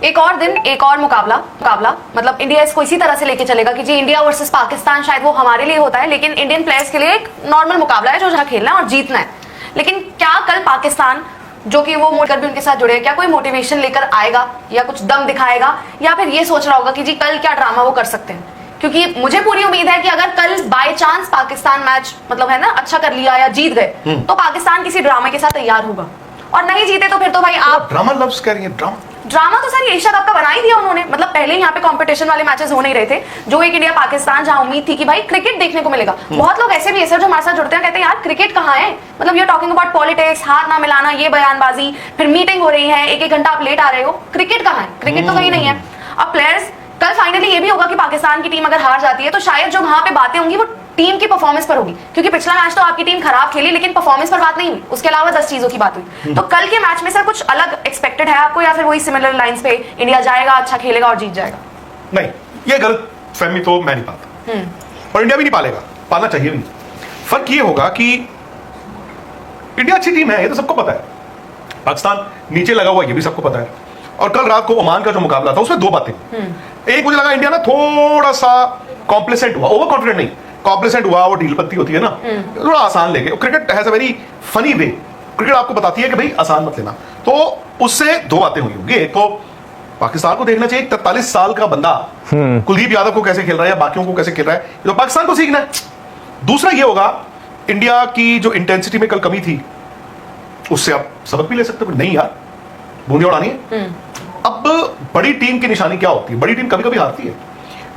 एक और दिन एक और मुकाबला मतलब इंडिया इसको इसी तरह से लेके चलेगा कि जी इंडिया वर्सेस पाकिस्तान शायद वो हमारे लिए होता है, लेकिन इंडियन प्लेयर्स के लिए एक नॉर्मल मुकाबला है जो जहाँ खेलना है और जीतना है। लेकिन क्या कल पाकिस्तान जो कि वो मोटर भी उनके साथ जुड़े हैं, क्या कोई मोटिवेशन लेकर आएगा या कुछ दम दिखाएगा, या फिर ये सोच रहा होगा कि जी कल क्या ड्रामा वो कर सकते हैं? क्योंकि मुझे पूरी उम्मीद है कि अगर कल बाय चांस पाकिस्तान मैच मतलब है ना अच्छा कर लिया या जीत गए तो पाकिस्तान किसी ड्रामा के साथ तैयार होगा, और नहीं जीते तो फिर तो भाई आप ड्रामा लफ्ज कह रही है। ड्रामा तो सर एशिया कप का बना ही दिया उन्होंने। मतलब पहले यहाँ पे कंपटीशन वाले मैचेस हो नहीं रहे थे, जो एक इंडिया पाकिस्तान जहाँ उम्मीद थी कि भाई क्रिकेट देखने को मिलेगा। बहुत लोग ऐसे भी ऐसे जो हमारे साथ जुड़ते हैं कहते हैं यार क्रिकेट कहाँ है, मतलब you are talking about politics, हार ना मिलाना, ये बयानबाजी, फिर मीटिंग हो रही है, एक घंटा आप लेट आ रहे हो, क्रिकेट कहाँ है? क्रिकेट तो कहीं नहीं है। अब प्लेयर्स कल फाइनली ये भी होगा कि पाकिस्तान की टीम अगर हार जाती है तो शायद जो वहां पे बातें होंगी वो टीम की परफॉर्मेंस पर होगी, क्योंकि पिछला मैच तो आपकी टीम खराब खेली लेकिन परफॉर्मेंस पर बात नहीं हुई, उसके अलावा 10 चीजों की बात हुई। तो कल के मैच में सर कुछ अलग एक्सपेक्टेड है आपको, या फिर वही सिमिलर लाइंस पे इंडिया जाएगा, अच्छा खेलेगा और जीत जाएगा? नहीं, ये गलत फहमी तो मैं नहीं पाता और इंडिया भी नहीं पालेगा, पालना चाहिए भी नहीं। फर्क ये होगा कि इंडिया अच्छी टीम है, ये तो सबको पता है, पाकिस्तान नीचे लगा हुआ ये भी सबको पता है। और कल रात को ओमान का जो मुकाबला था उसमें दो बातें, एक मुझे लगा इंडिया ना थोड़ा सा कॉम्प्लिसेंट हुआ, ओवर कॉन्फिडेंट नहीं, कॉम्प्लिसेंट हुआ, वो ढील पत्ती होती है ना, थोड़ा आसान लेके। Cricket has a very funny way, cricket आपको बताती है कि भाई आसान मत लेना। तो उससे दो बातें हुई होंगी, एक तो पाकिस्तान को देखना चाहिए 43 साल का बंदा कुलदीप यादव को कैसे खेल रहा है या बाकियों को कैसे खेल रहा है, तो पाकिस्तान को सीखना है। दूसरा ये होगा इंडिया की जो इंटेंसिटी में कल कमी थी उससे आप सबक भी ले सकते हो, नहीं यार बूंदी उड़ानी है। अब बड़ी टीम की निशानी क्या होती है? बड़ी टीम कभी कभी हारती है।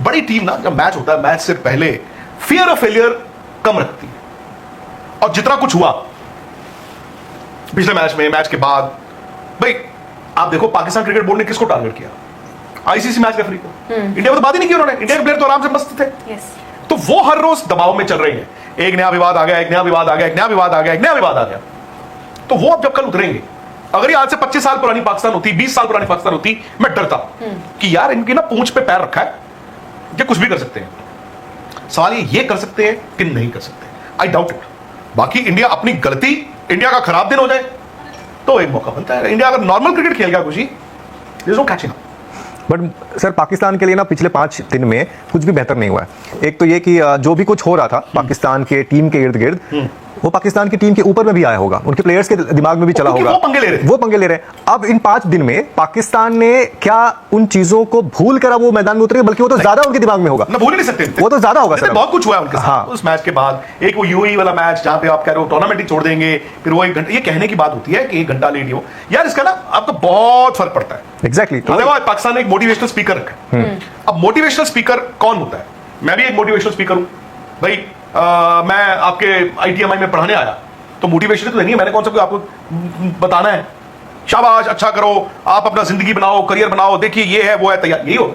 बड़ी टीम ना जब मैच होता है, मैच से पहले फियर ऑफ फेलियर कम रखती है, और जितना कुछ हुआ पिछले मैच में, मैच के बाद, भाई आप देखो पाकिस्तान क्रिकेट बोर्ड ने किसको टारगेट किया? आईसीसी मैच रेफरी को। इंडिया में तो बात ही नहीं की उन्होंने, इंडिया के प्लेयर तो आराम से मस्त थे। तो वो हर रोज दबाव में चल रही है, एक नया विवाद आ गया, एक नया विवाद आ गया, एक नया विवाद आ गया, एक नया विवाद आ गया। तो वो अब जब कल उतरेंगे, अगर ये आज से 25 साल पुरानी पाकिस्तान होती, 20 साल पुरानी पाकिस्तान होती, मैं डरता कि यार इनकी ना पूंछ पे पैर रखा है, ये कुछ भी कर सकते हैं। सवाल ये कर सकते हैं कि नहीं कर सकते, आई डाउट इट। बाकी इंडिया अपनी गलती, इंडिया का खराब दिन हो जाए तो एक मौका बनता है। इंडिया अगर नॉर्मल क्रिकेट खेल गया खुशी, there is no catching up. But sir Pakistan के लिए ना पिछले 5 दिन में कुछ भी बेहतर नहीं हुआ है। एक तो ये कि जो भी कुछ हो रहा था पाकिस्तान के टीम के इर्द गिर्द, वो पाकिस्तान की टीम के ऊपर में भी आया होगा, उनके प्लेयर्स के दिमाग में भी चला होगा, वो पंगे ले रहे हैं। अब इन 5 दिन में पाकिस्तान ने क्या उन चीजों को भूल कर वो मैदान में उतरे, बल्कि वो तो ज्यादा उनके दिमाग में होगा ना, भूल नहीं सकते, वो तो ज्यादा होगा सर। बहुत कुछ हुआ है उनके साथ उस मैच के बाद। एक वो यूएई वाला मैच जहां पे आप कह रहे हो टूर्नामेंट ही छोड़ देंगे, फिर वो 1 घंटा, ये कहने की बात होती है कि 1 घंटा लेट हो यार, इसका ना आपको बहुत फर्क पड़ता है। एग्जैक्टली। पाकिस्तान ने एक मोटिवेशनल स्पीकर रखा है। अब मोटिवेशनल स्पीकर कौन होता है? मैं भी एक मोटिवेशनल स्पीकर हूं भाई। मैं आपके आईटीएमआई में पढ़ाने आया तो मोटिवेशन तो नहीं है, मैंने कौन सा कोई आपको बताना है शाबाश अच्छा करो, आप अपना जिंदगी बनाओ, करियर बनाओ, देखिए ये है वो है, तैयार यही हो।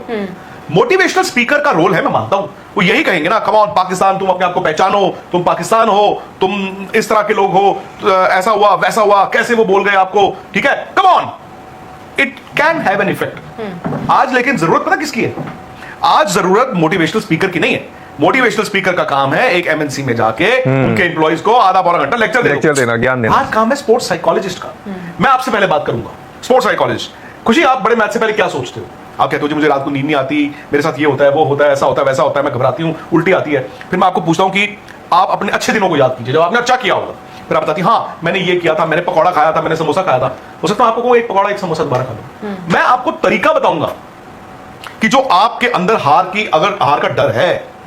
मोटिवेशनल स्पीकर का रोल है, मैं मानता हूं, वो यही कहेंगे ना, कम ऑन पाकिस्तान, तुम अपने आप को पहचानो, तुम पाकिस्तान हो, तुम इस तरह के लोग हो, ऐसा हुआ वैसा हुआ, कैसे वो बोल गए आपको, ठीक है, come on, it can have an effect. आज लेकिन जरूरत पता किसकी है? आज जरूरत मोटिवेशनल स्पीकर की नहीं है। मोटिवेशनल स्पीकर का काम है एक एमएनसी में जाके उनके एम्प्लॉइज को आधा पौना घंटा लेक्चर देना, ज्ञान देना। आज काम है स्पोर्ट्स साइकोलॉजिस्ट का। मैं आपसे पहले बात करूंगा स्पोर्ट्स साइकोलॉजिस्ट। खुशी, आप बड़े मैच से पहले क्या सोचते हो? आप कहते हो जी मुझे रात को नींद नहीं आती, मेरे साथ ये होता है, वो होता है, ऐसा होता है, वैसा होता है, मैं घबराती हूँ, उल्टी आती है। फिर मैं आपको पूछता हूँ कि आप अपने अच्छे दिनों को याद कीजिए जब आपने अच्छा किया होगा, फिर आप बताती हाँ मैंने ये किया था, मैंने पकौड़ा खाया था, मैंने समोसा खाया था। हो सकता है आपको एक पकौड़ा एक समोसा दोबारा खा लो। मैं आपको तरीका बताऊंगा कि जो आपके अंदर अगर हार का डर है,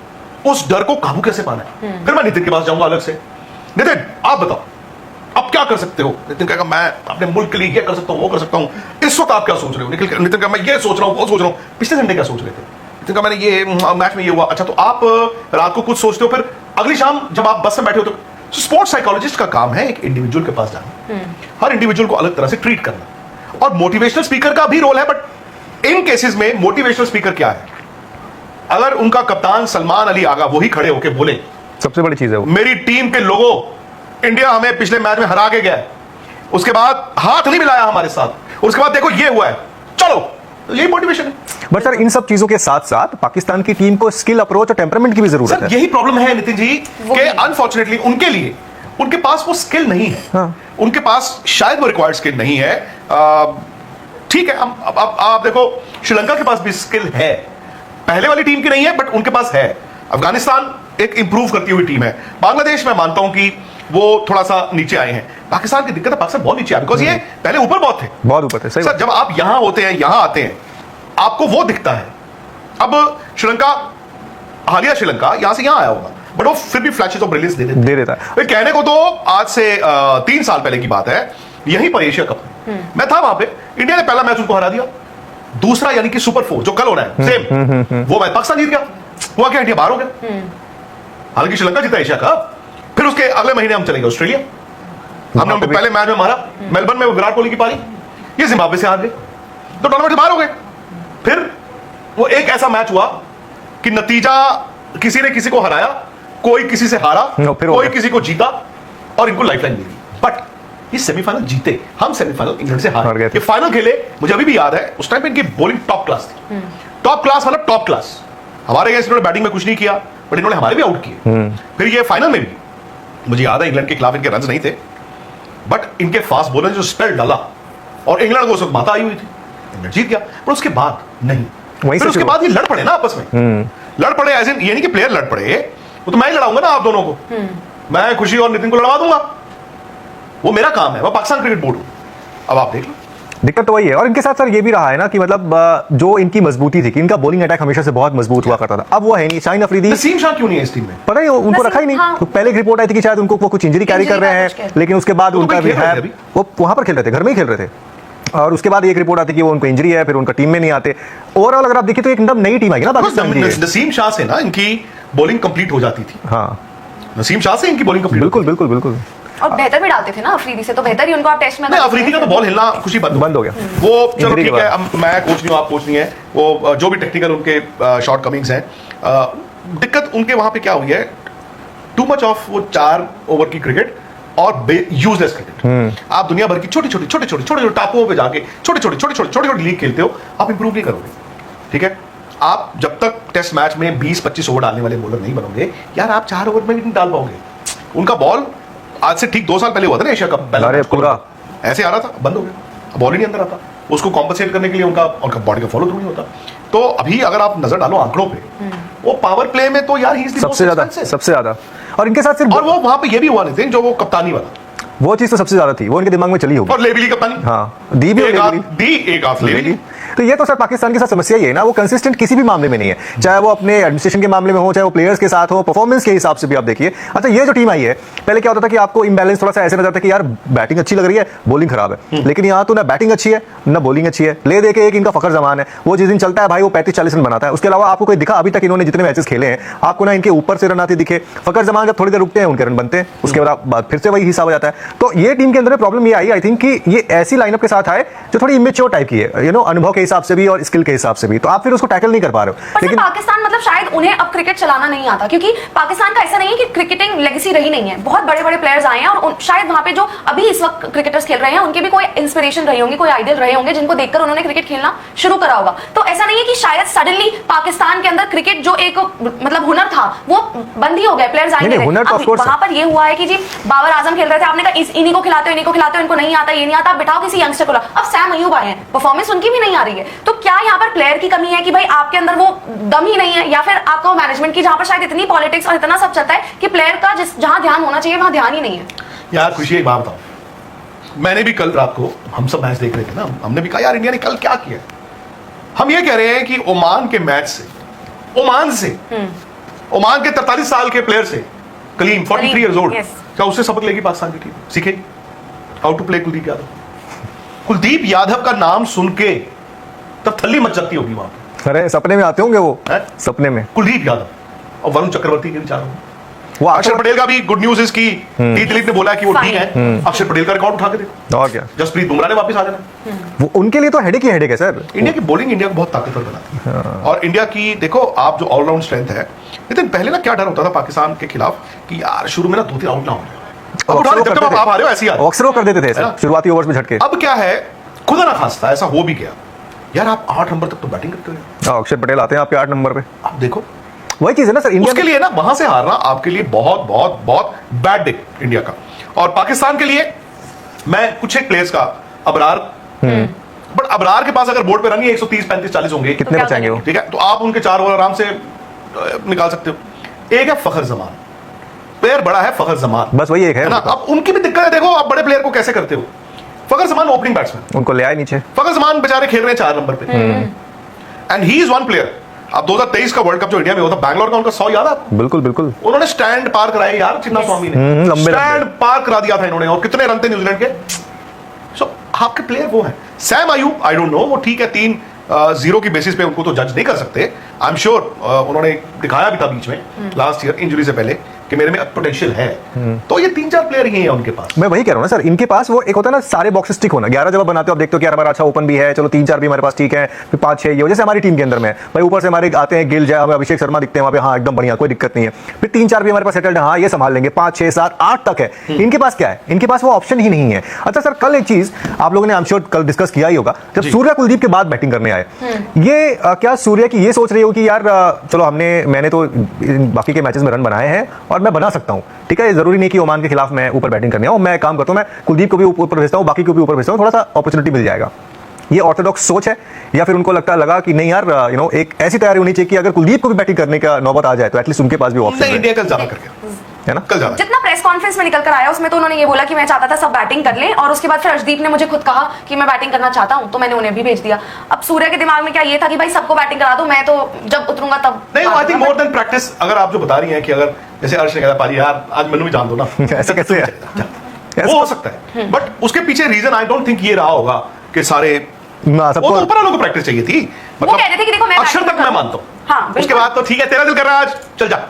उस डर को काबू कैसे पाना है। फिर मैं नितिन के पास जाऊंगा अलग से, नितिन आप बताओ आप क्या कर सकते हो? नितिन कहेगा मैं अपने मुल्क के लिए ये कर सकता हूं, वो कर सकता हूं। इस वक्त आप क्या सोच रहे हो? नितिन कहेगा मैं ये सोच रहा हूं, वो सोच रहा हूं। पिछले संडे क्या सोच रहे थे? नितिन कहा मैंने ये मैच में ये हुआ। अच्छा, तो आप रात को कुछ सोचते हो, फिर अगली शाम जब आप बस में बैठे हो तो स्पोर्ट्स साइकोलॉजिस्ट का काम है एक इंडिविजुअल के पास जाना, हर इंडिविजुअल को अलग तरह से ट्रीट करना। और मोटिवेशनल स्पीकर का भी रोल है, बट इन केसेस में मोटिवेशनल स्पीकर क्या है? अगर उनका कप्तान सलमान अली आगा वही खड़े होकर बोले, सबसे बड़ी चीज है वो, मेरी टीम के लोगों, इंडिया हमें पिछले मैच में हरा के गया, उसके बाद हाथ नहीं मिलाया हमारे साथ, उसके बाद देखो ये हुआ है, चलो, तो यही मोटिवेशन है। बट सर इन सब चीजों के साथ साथ पाकिस्तान की टीम को स्किल, अप्रोच और टेम्परामेंट की भी जरूरत है। यही प्रॉब्लम है नितिन जी कि अनफॉर्चुनेटली उनके लिए, उनके पास वो स्किल नहीं है। उनके पास शायद वो रिक्वायर्ड स्किल नहीं है। ठीक है, अब आप देखो श्रीलंका के पास भी स्किल है, पहले वाली टीम की नहीं है बट उनके पास है। अफगानिस्तान एक इंप्रूव करती हुई टीम है। बांग्लादेश मैं मानता हूं कि वो थोड़ा सा नीचे आए हैं। पाकिस्तान की दिक्कत है, पाकिस्तान बहुत नीचे आया बिकॉज ये पहले ऊपर बहुत थे, बहुत ऊपर थे। सही सर, जब आप यहां होते हैं, यहां आते हैं, आपको वो दिखता है। अब श्रीलंका, हालिया श्रीलंका यहां से यहां आया होगा बट वो फिर भी फ्लैशेस ऑफ ब्रिलियंस दे देता है। कहने को तो आज से 3 साल पहले की बात है, यहीं पर एशिया कप मैं था वहां पे, इंडिया ने पहला मैच उनको हरा दिया, दूसरा यानी कि सुपर 4 जो कल होना है सेम वो मैच पाकिस्तान जीत गया, हुआ क्या, इंडिया बाहर हो गया। हालांकि श्रीलंका जीता एशिया कप, फिर उसके अगले महीने हम चलेंगे ऑस्ट्रेलिया, हमने उनको पहले मैच में मारा, मेलबर्न में विराट कोहली की पारी, ये जिम्बाब्वे से हार गए, तो टूर्नामेंट से बाहर हो गए। फिर वो एक ऐसा मैच हुआ कि नतीजा किसी ने किसी को हराया, कोई किसी से हारा, कोई किसी को जीता और इनको लाइफलाइन मिली। बट ये सेमीफाइनल जीते, हम सेमीफाइनल इंग्लैंड से हार गए। ये फाइनल खेले, मुझे अभी भी याद है, उस टाइम पे इनकी बॉलिंग टॉप क्लास थी, टॉप क्लास मतलब टॉप क्लास। हमारे अगेंस्ट इन्होंने बैटिंग में कुछ नहीं किया बट इन्होंने हमारे भी आउट किए। फिर ये फाइनल में भी मुझे याद है इंग्लैंड के खिलाफ इनके रन नहीं थे बट इनके फास्ट बॉलर जो स्पेल डाला और इंग्लैंड को उस वक्त माता आई हुई थी, इंग्लैंड जीत गया। पर उसके बाद नहीं, फिर उसके बाद ये लड़ पड़े ना आपस में, लड़ पड़े एज इन ये नहीं कि प्लेयर लड़ पड़े, वो तो मैं ही लड़ाऊंगा ना आप दोनों को, मैं खुशी और नितिन को लड़वा दूंगा, वो मेरा काम है, मैं पाकिस्तान क्रिकेट बोर्ड हूं। अब आप देख लो, दिक्कत तो वही है। और इनके साथ सर ये भी रहा है ना कि मतलब जो इनकी मजबूती थी कि इनका बॉलिंग अटैक हमेशा से बहुत मजबूत हुआ करता था, अब वो है नहीं। शाहीन अफरीदी, नसीम शाह क्यों नहीं है इस टीम में, पता नहीं उनको रखा ही नहीं। हाँ। तो पहले एक रिपोर्ट आई थी कि शायद उनको वो कुछ इंजरी कैरी कर रहे हैं, लेकिन उसके बाद उनका भी है, वो वहां पर खेल रहे थे, घर में ही खेल रहे थे, और उसके बाद एक रिपोर्ट आती कि वो उनको इंजरी है, फिर उनका टीम में नहीं आते। ओवरऑल अगर आप देखिए तो एक एकदम नई टीम आएगी ना पाकिस्तान की। नसीम शाह से ना इनकी बॉलिंग कंप्लीट हो जाती थी। हाँ, नसीम शाह से इनकी बॉलिंग कंप्लीट, बिल्कुल बिल्कुल बिल्कुल। और बेहतर भी डालते थे ना अफरीदी से, तो बेहतर ही उनको आप टेस्ट में नहीं, अफरीदी का तो बॉल हिलना खुशी बंद हो गया। वो चलो ठीक है, अब मैं कोच नहीं हूं, आप कोच नहीं है, वो जो भी टेक्निकल उनके शॉर्ट कमिंग्स हैं, दिक्कत उनके वहां पे क्या हुई है, टू मच ऑफ वो 4 ओवर की क्रिकेट और यूजलेस क्रिकेट। आप दुनिया भर की छोटे टापुओं पे जाके छोटे लीग खेलते हो, आप इंप्रूव नहीं करोगे। ठीक है, आप जब तक टेस्ट मैच में 20-25 ओवर डालने वाले बॉलर नहीं बनोगे यार, आप 4 ओवर में भी नहीं डाल पाओगे। उनका बॉल आज से ठीक 2 साल पहले हुआ था ना एशिया कप, पहला पूरा ऐसे आ रहा था, बंद हो गया, बॉल ही नहीं अंदर आता, उसको कॉम्पनसेट करने के लिए उनका बॉडी का फॉलो थ्रू नहीं होता। तो अभी अगर आप नजर डालो आंकड़ों पे, वो पावर प्ले में तो यार ही सबसे ज्यादा। और इनके साथ सिर्फ, और वो वहां पे ये भी हुआ नितिन, जो वो कप्तानी वाला, वो चीज तो सबसे ज्यादा थी, वो इनके दिमाग में चली होगी। और लेबली कप्तानी, हाँ, दी भी एक आफ लेबली। तो ये तो सर पाकिस्तान के साथ समस्या ही है ना, वो कंसिस्टेंट किसी भी मामले में नहीं है, चाहे वो अपने एडमिनिस्ट्रेशन के मामले में हो, चाहे वो प्लेयर्स के साथ हो, परफॉर्मेंस के हिसाब से भी आप देखिए। अच्छा, ये जो टीम आई है, पहले क्या होता था कि आपको इम्बैलेंस थोड़ा सा ऐसे नजर आता कि यार बैटिंग अच्छी लग रही है, बॉलिंग खराब है, लेकिन यहाँ तो ना बैटिंग अच्छी है ना बॉलिंग अच्छी है। ले दे के एक इनका फखर जमान है, वो जिस दिन चलता है भाई वो 35-40 रन बनाता है, उसके अलावा आपको कोई दिखा अभी तक इन्होंने जितने मैचेस खेले हैं, आपको ना इनके ऊपर से रन आते दिखे। फखर जमान जब थोड़ी देर रुकते हैं उनके रन बनते हैं, उसके बाद फिर से वही हिसाब हो जाता है। तो ये टीम के अंदर प्रॉब्लम ये आई, आई थिंक कि ये ऐसी लाइनअप के साथ आए जो थोड़ी इमेच्योर टाइप की है, यू नो, अनुभव के हिसाब से भी और स्किल के हिसाब से भी, तो आप फिर उसको टैकल नहीं कर पा रहे हो। लेकिन पाकिस्तान मतलब शायद उन्हें अब क्रिकेट चलाना नहीं आता, क्योंकि पाकिस्तान का ऐसा नहीं है कि क्रिकेटिंग लेगेसी रही नहीं है, बहुत बड़े बड़े प्लेयर्स आए हैं और शायद वहां पे जो अभी इस वक्त क्रिकेटर्स खेल रहे हैं उनके भी कोई इंस्पिरेशन रही होंगी, कोई आइडियल रहे होंगे जिनको देखकर उन्होंने क्रिकेट खेलना शुरू करा होगा। तो ऐसा नहीं है कि शायद सडनली पाकिस्तान के अंदर क्रिकेट जो एक मतलब हुनर था वो बंद ही हो गया, प्लेयर्स आएंगे। वहां पर ये हुआ है कि जी बाबर आजम खेल रहे थे, आपने कहा इन्हीं को खिलाते हो, इनको नहीं आता, ये नहीं आता, बिठाओ किसी यंगस्टर को। अब सैम अयूब आए हैं, परफॉर्मेंस उनकी भी नहीं आ रही है। तो क्या यहाँ पर प्लेयर की कमी है कि भाई आपके अंदर वो दम ही नहीं है, या फिर आपको मैनेजमेंट की, जहां पर शायद इतनी पॉलिटिक्स और इतना सब चलता है कि प्लेयर का जहां ध्यान होना चाहिए वहां ध्यान ही नहीं है। यार खुशी, एक बात बताओ, मैंने भी कल रात को, हम सब मैच देख रहे थे ना, हमने भी कहा यार इंडिया ने कल क्या किया। हम ये कह रहे हैं कि ओमान के मैच से, ओमान के 43 साल के प्लेयर से, कलीम 43 इयर्स ओल्ड, क्या उससे सबक लेगी पाकिस्तान की टीम, सीखेगी how to play Kuldeep Yadav. Kuldeep Yadav का नाम सुन के तब थल्ली मच जाती होगी वहां पे। अरे सपने में आते होंगे वो, सपने में कुलदीप यादव और वरुण चक्रवर्ती के विचार होंगे। वो अक्षर पटेल का भी गुड न्यूज इसकी, दिलीप ने बोला कि वो ठीक है, अक्षर पटेल का रिकॉर्ड उठा के देखो, और क्या जसप्रीत बुमराह ने वापस आ जाना। वो उनके लिए तो हेडेक ही हेडेक है सर। इंडिया की बॉलिंग इंडिया को बहुत ताकतवर बनाती है। और इंडिया की देखो आप जो ऑलराउंड स्ट्रेंथ है, लेकिन पहले ना क्या डर होता था पाकिस्तान के खिलाफ कि यार शुरू में ना 2-3 आउट ना हो जाए, आप आ रहे हो ऐसी अक्सर कर देते थे शुरुआती ओवर्स में झटके। अब क्या है, खुदा ना खास्ता ऐसा हो भी गया यार, आप 8 नंबर तक तो बैटिंग करते हो, अक्षर पटेल आते हैं आपके 8 नंबर पे, आप देखो वही चीज है ना सर। इंडिया के लिए ना वहां से हारना आपके लिए बहुत बहुत बहुत बैड डे इंडिया का। और पाकिस्तान के लिए मैं कुछ एक प्लेयर्स का, अबरार बट अबरार के पास अगर बोर्ड पे रन ही 130 35 40 होंगे, कितने क्या बचाएंगे वो? करेंगे? ठीक है, तो आप उनके 4 ओवर आराम से निकाल सकते हो। एक है फखर जमान, प्लेयर बड़ा है फखर जमान, बस वही एक है ना। अब उनकी भी दिक्कत है, देखो आप बड़े प्लेयर को कैसे करते हो। फखर जमान ओपनिंग बैट्समैन, उनको ले आए नीचे। फखर जमान बेचारे खेल रहे हैं 4 नंबर पे, and he is one player. अब 2023 का वर्ल्ड कप जो इंडिया में हुआ था बैंगलोर का, उनका 100 याद है आपको? बिल्कुल बिल्कुल। उन्होंने स्टैंड पार कराए यार चिन्ना स्वामी ने, लंबे स्टैंड पार करा दिया था इन्होंने, और कितने रन थे न्यूजीलैंड के। सो आपके प्लेयर वो है। Sam Ayub I don't know, वो ठीक है 3-0 की बेसिस पे उनको तो जज नहीं कर सकते। आई एम श्योर उन्होंने दिखाया भी था बीच में लास्ट ईयर इंजरी से पहले कि मेरे में पोटेंशियल है। तो ये 3-4 प्लेयर ही हैं उनके पास। मैं वही कह रहा हूँ ना सर, इनके पास वो एक होता है ना, सारे बॉक्सेस टिक होना। 11 जब आप बनाते हो, आप देखते हो कि यार हमारा अच्छा ओपन भी है, चलो 3-4 भी हमारे पास ठीक है, फिर 5-6 ये जैसे हमारी टीम के अंदर में भाई, ऊपर से हमारे आते हैं गिल, जाए अभिषेक शर्मा दिखते हैं वहाँ पे, हाँ एकदम बढ़िया, कोई दिक्कत नहीं है। फिर 3-4 भी हमारे पास सेटल्ड है, हाँ ये संभाल लेंगे, 5 6 7 8 तक है। इनके पास क्या है? इनके पास वो ऑप्शन ही नहीं है। अच्छा सर, कल एक चीज आप लोगों ने आई एम श्योर कल डिस्कस किया ही होगा, जब सूर्या कुलदीप के बाद बैटिंग करने आए, ये क्या सूर्या की ये सोच रही हो कि यार चलो मैंने तो बाकी के मैचेस में रन बनाए हैं और मैं बना सकता हूँ, ठीक है, जरूरी नहीं कि ओमान के खिलाफ मैं ऊपर बैटिंग करने आऊं, मैं काम करता हूं, मैं कुलदीप को भी ऊपर भेजता हूं, बाकी को भी ऊपर भेजता हूं, थोड़ा सा अपॉर्चुनिटी मिल जाएगा। ये ऑर्थोडॉक्स सोच है, या फिर उनको लगा कि नहीं यार एक ऐसी तैयारी होनी चाहिए कि अगर कुलदीप को भी बैटिंग करने का नौबत आ जाए तो एटलीस्ट उनके पास भी ऑप्शन है। इंडिया कल ज्यादा करके है ना, कल ज्यादा। जितना प्रेस कॉन्फ्रेंस में निकल कर आया उसमें तो उन्होंने ये बोला कि मैं चाहता था सब बैटिंग कर लें, और उसके बाद फिर अर्शदीप ने मुझे खुद कहा कि मैं बैटिंग करना चाहता हूं, तो मैंने उन्हें भी भेज दिया। अब सूर्य के दिमाग में क्या ये था कि भाई सबको बैटिंग करा दो, मैं तो जब उतरूंगा तब। नहीं, I think more than practice. अगर आप जो बता रही हैं कि अगर जैसे अर्श ने कहा पाजी यार आज मैंने भी जान दो ना, ऐसा कैसे है? वो हो सकता है, बट उसके पीछे रीजन आई डोंट थिंक ये रहा होगा कि सारे ना वो तो ऊपर वालों को प्रैक्टिस चाहिए थी। वो कहते थे कि देखो मैं अक्षर बैटिंग तक मैं करूं। मानता हूँ, हाँ, उसके बिल्कुल। बाद तो ठीक है तेरा दिल कर रहा है आज चल जा,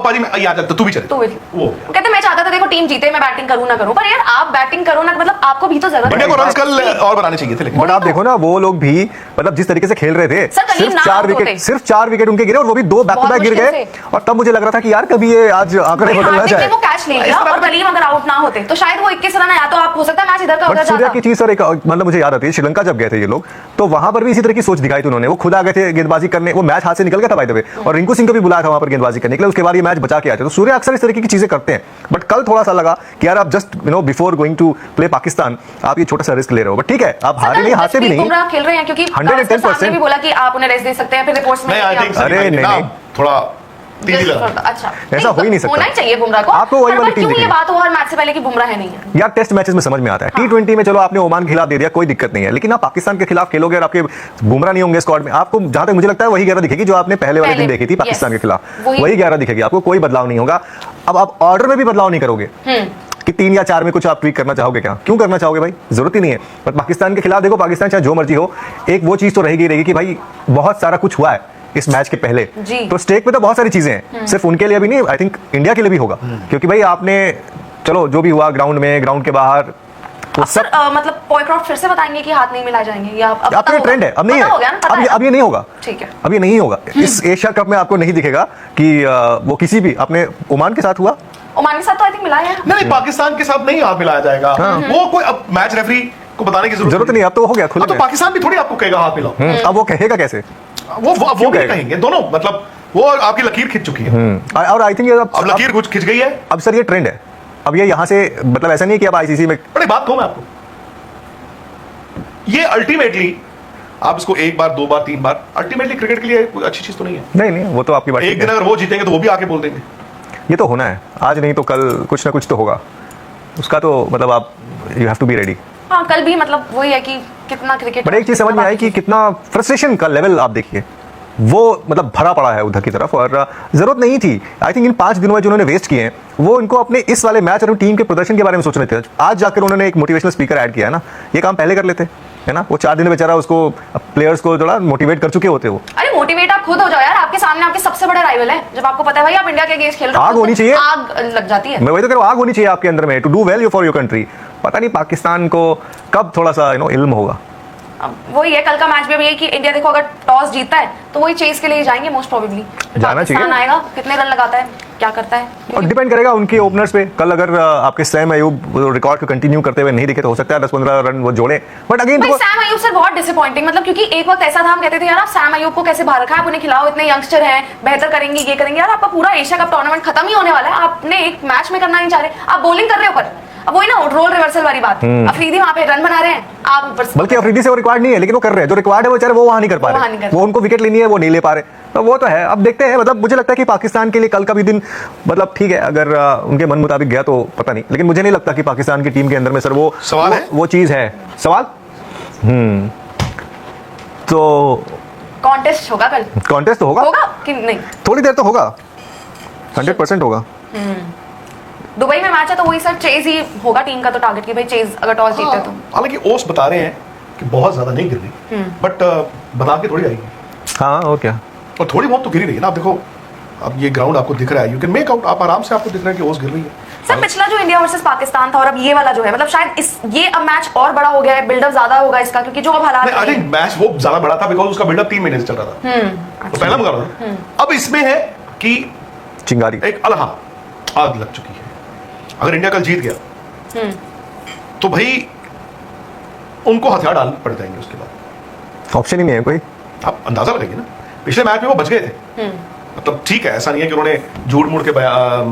पाजी में याद है तो तू भी चल। तो वो कहते मैं चाहता था देखो टीम जीते, मैं बैटिंग करूं ना करूं, पर यार आप बैटिंग करो ना, मतलब आपको भी तो जरूरत इंडिया को है। रन कल और बनाने चाहिए थे, लेकिन बट आप देखो ना वो लोग भी मतलब जिस तरीके से खेल रहे थे, सर, कहीं ना सिर्फ 4 विकेट उनके गिरे, और वो भी 2 बैक टू बैक गिर गए, और तब मुझे लग रहा था कि यार कभी ये आज आंकड़े बदल ना जाए। वो कैच ले लिया और कलीम अगर आउट ना होते तो शायद वो 21 रन या तो आप हो सकता है मैच इधर का बट उधर सूर्या जाता। की चीज सर एक मतलब मुझे याद आती है, श्रीलंका जब गए थे ये लोग, तो वहां पर भी इसी तरह की सोच दिखाई थी उन्होंने। वो खुद आ गए थे गेंदबाजी करने, वो मैच हाथ से निकल गया था बाय द वे, और रिंकू सिंह को भी बुलाया था वहां पर गेंदबाजी करने के लिए, उसके बाद ये मैच बचा के आए थे। तो सूर्या अक्सर इस तरीके की चीजें करते हैं, बट कल थोड़ा सा लगा कि यार आप just before going to play Pakistan आप ये छोटा सा रिस्क ले रहे हो। बट ठीक है, आप हारे नहीं, हारते भी नहीं, बुमराह खेल रहे हैं क्योंकि 110% भी बोला कि आप उन्हें रेस्ट दे सकते हैं, फिर रिपोर्ट्स में नहीं, I think अरे नहीं, थोड़ा तेजी लगा। अच्छा ऐसा हो ही नहीं सकता। होना ही चाहिए बुमराह को। आपको वही वाली टीम क्यों ये दिखेगी। बात हो हर मैच से पहले कि बुमराह है नहीं है? यार टेस्ट मैचेस में समझ में आता है, T20 में चलो आपने ओमान के खिलाफ दे दिया, कोई दिक्कत नहीं है, लेकिन आप पाकिस्तान के खिलाफ खेलोगे और आपके बुमराह नहीं होंगे स्क्वाड में, आपको जहां तक मुझे लगता है वही 11 दिखेगी जो आपने पहले वाले दिन देखी थी पाकिस्तान के खिलाफ, वही 11 दिखेगी आपको, कोई बदलाव नहीं होगा। अब आप ऑर्डर में भी बदलाव नहीं करोगे कि 3 या 4 में कुछ आप ट्वीक करना चाहोगे, क्या क्यों करना चाहोगे भाई, जरूरत ही नहीं है। पर पाकिस्तान के खिलाफ देखो, पाकिस्तान चाहे जो मर्जी हो, एक वो चीज तो रहेगी कि भाई बहुत सारा कुछ हुआ है इस मैच के पहले, तो स्टेक पे तो बहुत सारी चीजें हैं, सिर्फ उनके लिए भी नहीं, आई थिंक इंडिया के लिए भी होगा, क्योंकि भाई आपने चलो जो भी हुआ ग्राउंड में, ग्राउंड के बाहर, तो सब मतलब पॉयक्रॉफ्ट फिर से बताएंगे कि हाथ नहीं मिलाए जाएंगे, या अब तो ट्रेंड है, अब नहीं है, अब ये नहीं होगा, ठीक है, अब ये नहीं होगा। इस एशिया कप में आपको नहीं दिखेगा कि वो किसी भी, अपने ओमान के साथ हुआ, ओमान के साथ तो आई थिंक मिलाया है, नहीं पाकिस्तान के साथ नहीं हाथ मिलाया जाएगा, वो कोई अब मैच रेफरी को बताने की जरूरत नहीं, अब तो हो गया खुद। तो पाकिस्तान भी थोड़ी आपको कहेगा हाथ मिलाओ, अब वो कहेगा कैसे, वो भी कहेंगे दोनों, मतलब वो आपकी लकीर खिंच चुकी है, और आई थिंक अब लकीर कुछ खिंच गई है। अब सर ये ट्रेंड है, अब ये यहाँ से मतलब ऐसा नहीं है कि अब आईसीसी में, बड़ी बात कहूं मैं आपको, ये अल्टीमेटली आप इसको 1 बार 2 बार 3 बार, अल्टीमेटली क्रिकेट के लिए कोई अच्छी चीज तो नहीं है। नहीं वो तो आपकी बात, एक दिन अगर वो जीतेंगे तो वो भी आके बोल देंगे, ये तो होना है, आज नहीं तो कल कुछ ना कुछ तो होगा, उसका तो मतलब आप you have to be ready. हाँ, कल भी मतलब वही है कि कितना क्रिकेट, बट एक चीज समझ में आई कि कितना फ्रस्ट्रेशन का लेवल आप देखिए, वो मतलब भरा पड़ा है उधर की तरफ, और जरूरत नहीं थी। आई थिंक इन 5 दिनों में जो उन्होंने वेस्ट किए हैं, वो इनको अपने इस वाले मैच और टीम के प्रदर्शन के बारे में सोचने थे। आज जाकर उन्होंने एक मोटिवेशनल स्पीकर ऐड किया है ना, ये काम पहले कर लेते, है ना, वो 4 दिन में बेचारा उसको प्लेयर्स को थोड़ा मोटिवेट कर चुके होते वो। अरे मोटिवेट आप खुद हो जाओ यार, आपके सामने आपके सबसे बड़े राइवल है, जब आपको पता है भाई आप इंडिया के अगेंस्ट खेल रहे हो, आग होनी चाहिए, आग लग जाती है। मैं वही तो कह रहा हूं, आग होनी चाहिए आपके अंदर में, to do well for your country. पता नहीं पाकिस्तान को कब थोड़ा सा इल्म होगा। अब वही है, कल का मैच भी अब ये कि इंडिया देखो अगर टॉस जीतता है तो वही चेस के लिए जाएंगे मोस्ट प्रोबेबली, जाना चाहिए, आएगा कितने रन लगाता है, क्या करता है, और डिपेंड करेगा उनके ओपनर्स पे। कल अगर आपके सैम अयूब रिकॉर्ड को कंटिन्यू करते हुए नहीं दिखे तो हो सकता है 10-15 रन वो जोड़े, but again Sam Ayub sir बहुत डिसअपॉइंटिंग, मतलब क्योंकि एक वक्त ऐसा था हम कहते थे यार आप सैम अयूब को कैसे बाहर रखा है, आप उन्हें खिलाओ, इतने यंगस्टर हैं, बेहतर करेंगे, ये करेंगे, यार आपका पूरा एशिया कप टूर्नामेंट खत्म ही होने वाला है, आपने एक मैच में करना नहीं चाह रहे, आप बॉलिंग कर रहे हो, पर अब वही ना रोल रिवर्सल वाली बात, अफरीदी वहां पे रन बना रहे हैं, आप ऊपर से बल्कि अफरीदी से वो रिक्वायर्ड नहीं है, लेकिन वो कर रहे हैं। जो रिक्वायर्ड है वो बेचारे वो वहां नहीं कर पा वो वहाँ रहे, नहीं कर वो उनको विकेट लेनी है वो नहीं ले पा रहे, तो वो तो है। अब देखते हैं, मतलब मुझे लगता है कि पाकिस्तान के लिए कल का भी दिन मतलब ठीक है, अगर उनके मन मुताबिक गया तो पता नहीं, लेकिन मुझे नहीं लगता कि पाकिस्तान की टीम के अंदर में सर वो सवाल है? वो चीज है। सवाल तो कॉन्टेस्ट होगा कल, कॉन्टेस्ट तो होगा, होगा कि नहीं? थोड़ी देर तो होगा, 100% होगा। दुबई में मैच है तो वही सर चेज ही होगा टीम का, तो टारगेट की भाई चेज अगर टॉस जीते तो। हालांकि ओस बता रहे हैं कि बहुत ज्यादा नहीं गिर रही, बट बता के थोड़ी आएगी, हाँ और क्या, और थोड़ी बहुत तो गिरी रही है ना। आप देखो, अब ये ग्राउंड आपको दिख रहा है, यू कैन मेक आउट, आप आराम से आपको दिख रहा है कि ओस गिर रही है। सर पिछला जो इंडिया वर्सेस पाकिस्तान था और अब ये वाला जो है, मतलब शायद इस ये अब मैच और बड़ा हो गया है, बिल्डअप ज्यादा होगा इसका, क्योंकि जो अब हालात आई थिंक मैच वो ज्यादा बड़ा था बिकॉज उसका बिल्डअप 3 महीने से चल रहा था, तो पहला मुकाबला था। अब इसमें है कि चिंगारी एक अलहा आग लग चुकी है। अगर इंडिया कल जीत गया तो भाई उनको हथियार डालने पड़ जाएंगे, उसके बाद ऑप्शन ही नहीं है कोई। आप अंदाजा लगाइए ना, पिछले मैच में वो बच गए थे, मतलब ठीक है, ऐसा नहीं है कि उन्होंने झूठ मूठ के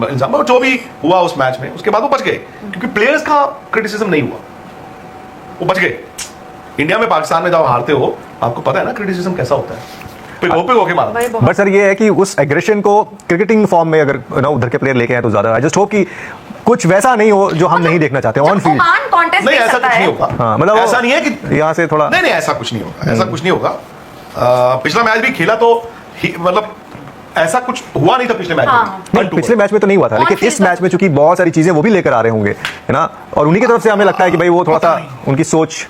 इल्जाम, जो भी हुआ उस मैच में उसके बाद वो बच गए, क्योंकि प्लेयर्स का क्रिटिसिज्म नहीं हुआ, वो बच गए। इंडिया में पाकिस्तान में जब हारते हो आपको पता है ना क्रिटिसिज्म कैसा होता है, पिघो के मारो। भाई बहुत- बट सर ये है कि उस एग्रेशन को क्रिकेटिंग फॉर्म में अगर ना उधर के प्लेयर लेके आए तो ज्यादा, आई जस्ट होप कि कुछ वैसा नहीं हो जो हम नहीं देखना चाहते ऑन फील्ड। ओमान कॉन्टेस्ट नहीं देख ऐसा सकता कुछ है। नहीं होगा, हाँ, मतलब ऐसा नहीं है कि यहाँ से थोड़ा नहीं ऐसा कुछ नहीं होगा, ऐसा कुछ नहीं होगा। पिछला मैच भी खेला तो मतलब ऐसा कुछ हुआ नहीं था पिछले मैच हाँ। में। नहीं, पिछले मैच में तो नहीं हुआ था, लेकिन इस मैच में चूंकि बहुत सारी चीजें वो भी लेकर आ रहे होंगे, है ना, और उन्हीं की तरफ से हमें लगता है कि भाई वो थोड़ा सा उनकी सोच,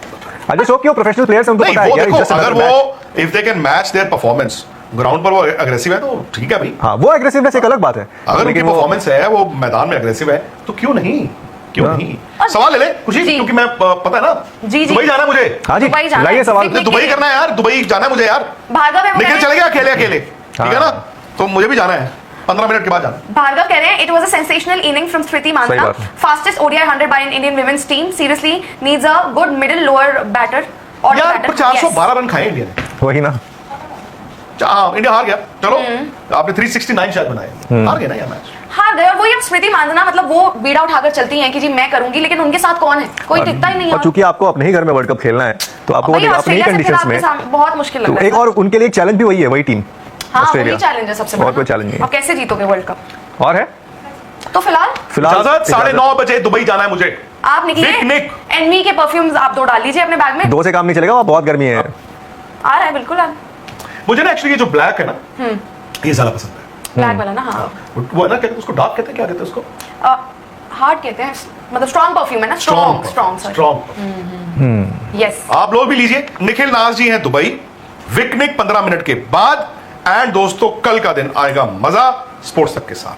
आई जस्ट होप कि वो प्रोफेशनल प्लेयर्स हैं, उनको नहीं पता है वो कि यार देखो, it's just अगर another match। वो if they can match their performance ground पर, वो अग्रेसिव है तो ठीक है भाई। हाँ वो एग्रेसिवनेस एक अलग बात है, अगर उनकी लेकिन वो परफॉर्मेंस है, वो मैदान में अग्रेसिव है, तो क्यों नहीं, क्यों हाँ। नहीं। सवाल ले ले खुशी, जी। क्योंकि मैं पता है ना जी, जी। दुबई जाना है मुझे, हाँ जी दुबई जाना लाइए है। सवाल। देखिए, दुबई करना है यार, दुबई जाना है मुझे यार। भार्गव है वो कह निखिल रहे चले हैं- गया अकेले अकेले, ठीक है ना, तो मुझे भी जाना है 15 मिनट के बाद जाना। भार्गव कह रहे हैं it was a sensational innings from Smriti मानना, बात है। Fastest ODI 100 by an Indian women's team, seriously needs a good middle lower batter और यार पर 412 रन खाए इंडिया ने। वही ना, हाँ इंडिया हार गया, चलो आपने 369 शायद बनाए, हार गए ना यार मैच। हार गए। और वही अब स्मृति मानना, मतलब वो बीड़ा उठाकर चलती हैं कि जी मैं करूंगी, लेकिन उनके साथ कौन है, कोई दिखता ही नहीं और है। चूंकि आपको अपने ही घर में वर्ल्ड कप खेलना है तो आपको भाई अपनी ऑस्ट्रेलिया से फिर कंडीशंस आपके में सामने बहुत मुश्किल लग तो रहा है। एक और उनके लिए एक चैलेंज भी वही है, वही टीम हाँ ऑस्ट्रेलिया, वही चैलेंज है सबसे और बड़ा। कोई चैलेंज नहीं है। अब कैसे जीतोगे वर्ल्ड कप? और है तो फिलहाल इजाजत 9:30 बजे दुबई जाना है मुझे। आप निकलिए, पिकनिक। एनवी के परफ्यूम्स आप 2 डाल लीजिए अपने बैग में। 2 से काम नहीं चलेगा, वहाँ बहुत गर्मी है। आ रहा है बिल्कुल, मुझे ना एक्चुअली ये जो ब्लैक है ना, ये ज्यादा पसंद है। ब्लैक वाला ना, हाँ वो है ना, कहते हैं उसको, डार्क कहते हैं, क्या कहते हैं उसको, हार्ड कहते हैं, मतलब स्ट्रॉन्ग परफ्यूम है ना, स्ट्रॉन्ग स्ट्रॉन्ग स्ट्रॉन्ग। यस। आप लोग भी लीजिए। निखिल नाज जी हैं दुबई, पिकनिक 15 मिनट के बाद, एंड दोस्तों कल का दिन आएगा मजा स्पोर्ट्स तक के साथ।